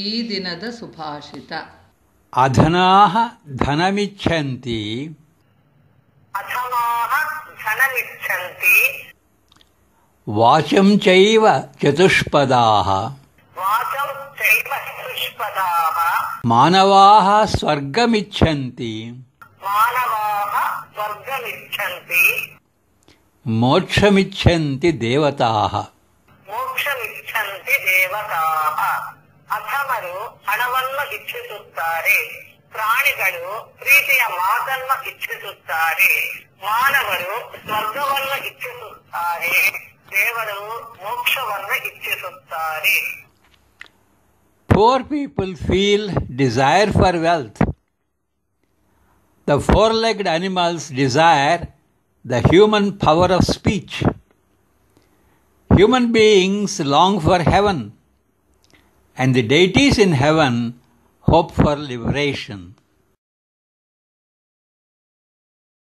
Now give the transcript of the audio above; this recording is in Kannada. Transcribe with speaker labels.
Speaker 1: ಈ ದಿನದ ಸುಭಾಷಿತ.
Speaker 2: ಅಧನಾಃ ಧನಮಿಚ್ಛಂತಿ ವಾಚಂ ಚೈವ ಚತುಷ್ಪದಾಃ ಮಾನವಾಃ ಸ್ವರ್ಗಮಿಚ್ಛಂತಿ ಮೋಕ್ಷಮಿಚ್ಛಂತಿ ದೇವತಾಃ.
Speaker 3: ಅಧಮರು ಹಣವನ್ನು ಇಚ್ಛಿಸುತ್ತಾರೆ, ಪ್ರಾಣಿಗಳು ಪ್ರೀತಿಯ ಮಾತನ್ನು ಇಚ್ಛಿಸುತ್ತಾರೆ, ಮಾನವರು ಸ್ವರ್ಗವನ್ನು ಇಚ್ಛಿಸುತ್ತಾರೆ, ದೇವರು ಮೋಕ್ಷವನ್ನು ಇಚ್ಛಿಸುತ್ತಾರೆ.
Speaker 2: Poor people feel desire for wealth. The four-legged animals desire the human power of speech. Human beings long for heaven, and the deities in heaven hope for liberation.